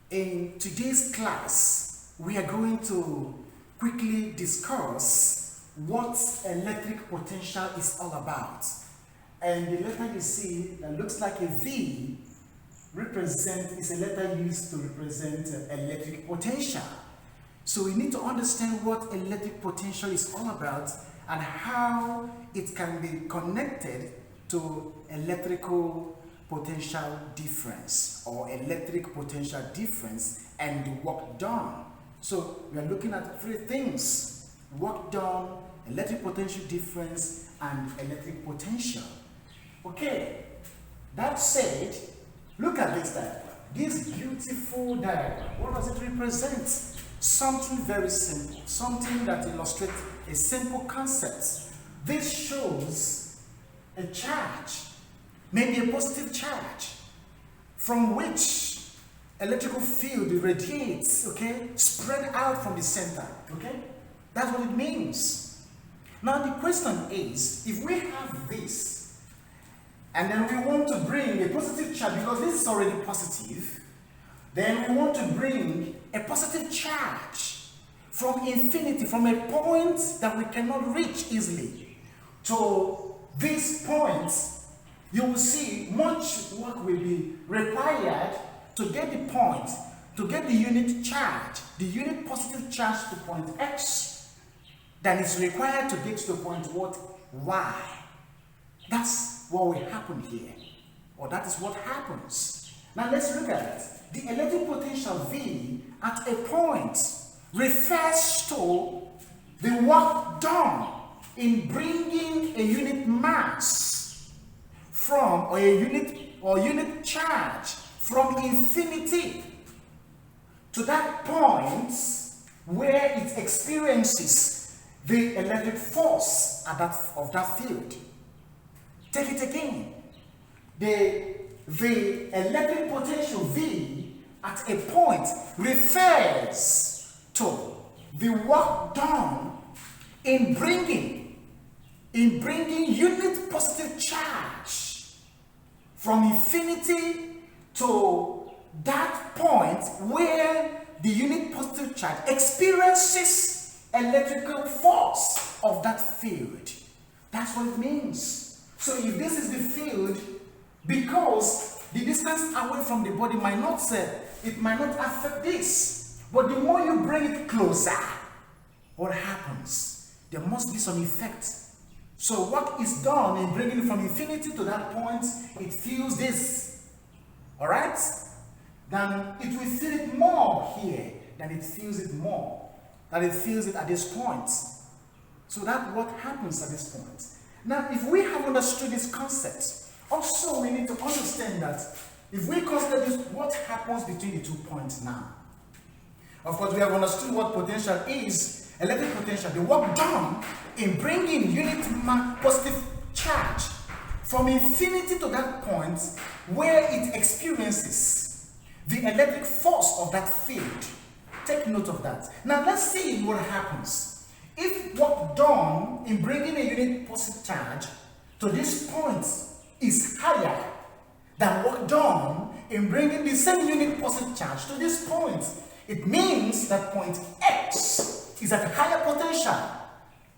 In today's class, we are going to quickly discuss what electric potential is all about. And the letter you see that looks like a V is a letter used to represent electric potential. So we need to understand what electric potential is all about and how it can be connected to electrical potential difference or electric potential difference and the work done. So we are looking at three things: work done, electric potential difference, and electric potential. Okay, that said, look at this diagram. This beautiful diagram, what does it represent? Something very simple, something that illustrates a simple concept. This shows a charge, maybe a positive charge, from which electrical field radiates, okay, spread out from the center, okay? That's what it means. Now the question is, if we have this, and then we want to bring a positive charge, because this is already positive, then we want to bring a positive charge from infinity, from a point that we cannot reach easily, to this point. You will see much work will be required to get the point, to get the unit charge, the unit positive charge to point X, than is required to get to the point what? Y. That's what will happen here, or that is what happens. Now let's look at it. The electric potential V at a point refers to the work done in bringing a unit mass from, or a unit charge from infinity to that point where it experiences the electric force of that field. Take it again. The electric potential V at a point refers to the work done in bringing unit positive charge from infinity to that point where the unit positive charge experiences electrical force of that field. That's what it means. So if this is the field, because the distance away from the body might not affect this, but the more you bring it closer, what happens? There must be some effect. So what is done in bringing it from infinity to that point, it feels this, all right? Then it will feel it more here than it feels it more, than it feels it at this point. So that's what happens at this point. Now, if we have understood this concept, also we need to understand that if we consider this, what happens between the 2 points now? Of course, we have understood what potential is, electric potential, the work done in bringing unit positive charge from infinity to that point where it experiences the electric force of that field. Take note of that. Now, let's see what happens. If work done in bringing a unit positive charge to this point is higher than work done in bringing the same unit positive charge to this point, it means that point X is at a higher potential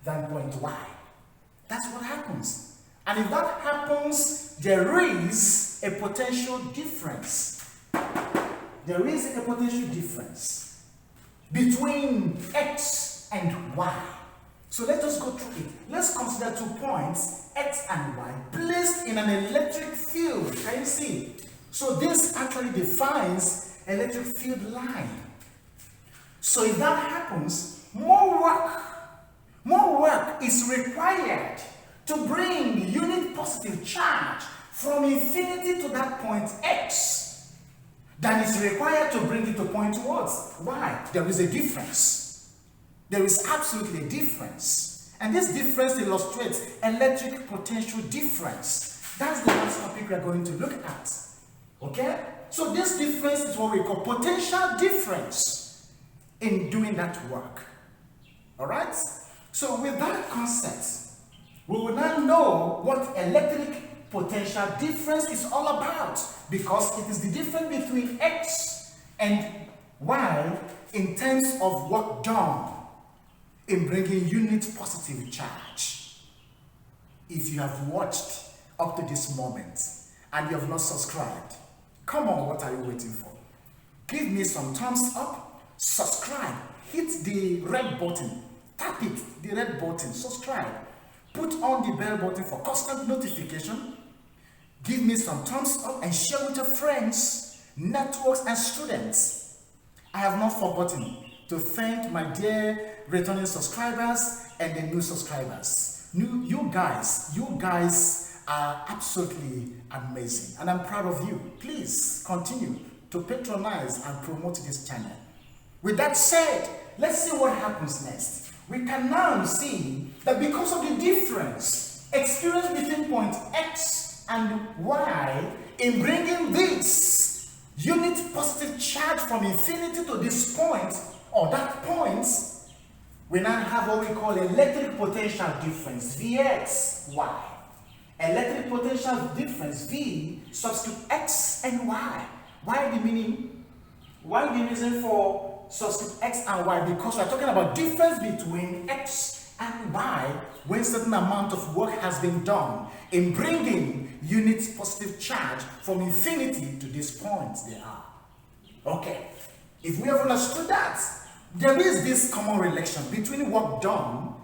than point Y. That's what happens. And if that happens, there is a potential difference. There is a potential difference between X and Y. So let us go through it. Let's consider 2 points, X and Y, placed in an electric field. Can you see? So this actually defines electric field line. So if that happens, more work is required to bring unit positive charge from infinity to that point X than is required to bring it to point what? Y. There is a difference. There is absolutely a difference. And this difference illustrates electric potential difference. That's the last topic we are going to look at. Okay? So this difference is what we call potential difference in doing that work. Alright? So with that concept, we will now know what electric potential difference is all about, because it is the difference between X And while in terms of work done in bringing unit positive charge, if you have watched up to this moment and you have not subscribed, come on, what are you waiting for? Give me some thumbs up, subscribe, hit the red button, tap it, the red button, subscribe, put on the bell button for constant notification, give me some thumbs up and share with your friends, networks and students. I have not forgotten to thank my dear returning subscribers and the new subscribers. You guys are absolutely amazing and I'm proud of you. Please continue to patronize and promote this channel. With that said, let's see what happens next. We can now see that because of the difference experienced between point X and Y in bringing this unit positive charge from infinity to this point or that point, we now have what we call electric potential difference, Vx, Y. Electric potential difference, V, subscript X and Y. Why the meaning? Why the reason for subscript X and Y? Because we are talking about difference between X and Y when certain amount of work has been done in bringing unit positive charge from infinity to this point they are. Okay, if we have understood that, there is this common relation between work done.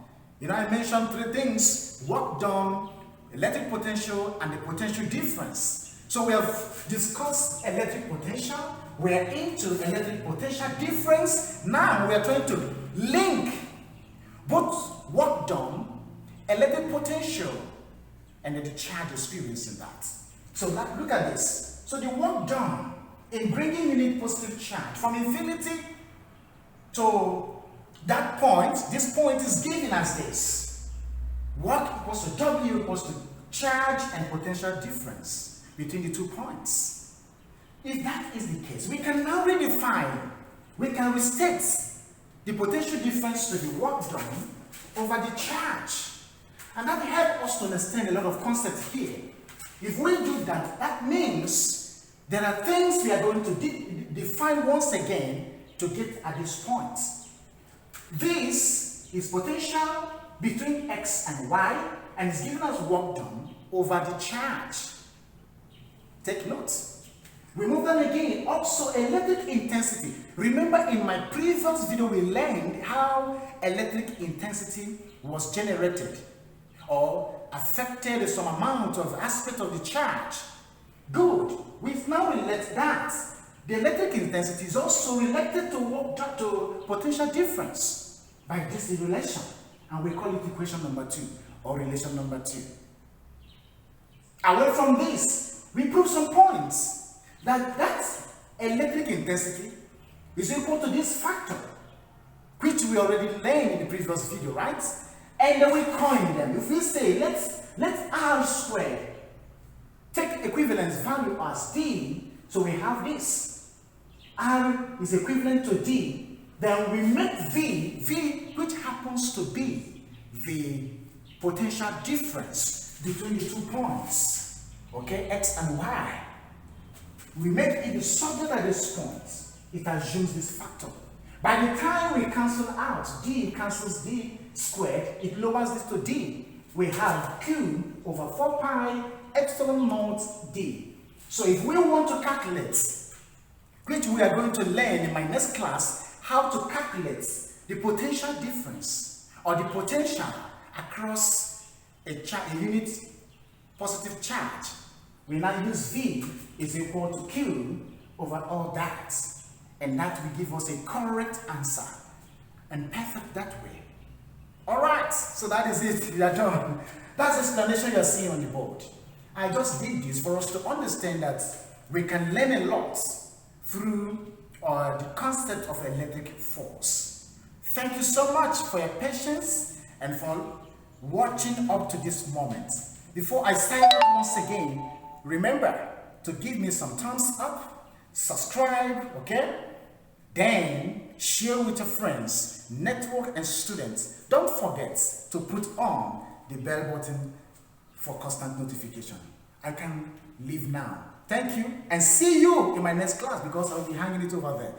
I mentioned three things: work done, electric potential, and the potential difference. So we have discussed electric potential, we are into electric potential difference. Now we are trying to link both work done, electric potential, and the charge experience in that. So look at this. So the work done in bringing unit positive charge from infinity to that point, this point is given as this. Work equals to W equals to charge and potential difference between the 2 points. If that is the case, we can now redefine, we can restate the potential difference to the work done over the charge. And that helps us to understand a lot of concepts here. If we do that, that means there are things we are going to define once again to get at this point. This is potential between X and Y and is giving us work done over the charge. Take note. We move on again. Also, electric intensity. Remember in my previous video we learned how electric intensity was generated or affected some amount of aspect of the charge. Good. We now relate that. The electric intensity is also related to potential difference by this relation. And we call it equation number 2 or relation number 2. Away from this, we prove some points that electric intensity is equal to this factor, which we already learned in the previous video, right? And then we coin them. If we say, let R squared take equivalence value as D, so we have this. R is equivalent to D, then we make V, which happens to be the potential difference between the 2 points. Okay, X and Y. We make it the subject at this point. It assumes this factor. By the time we cancel out, D cancels D squared, it lowers this to D. We have Q over 4 pi epsilon naught D. So if we want to calculate, which we are going to learn in my next class, how to calculate the potential difference or the potential across a unit positive charge, we now use V is equal to Q over all that. And that will give us a correct answer. And perfect that way. Alright, so that is it. We are done. That's the explanation you're seeing on the board. I just did this for us to understand that we can learn a lot through the concept of electric force. Thank you so much for your patience and for watching up to this moment. Before I sign up once again, remember to give me some thumbs up, subscribe, okay? Then share with your friends, network and students. Don't forget to put on the bell button for constant notification. I can leave now. Thank you, and see you in my next class because I'll be hanging it over there.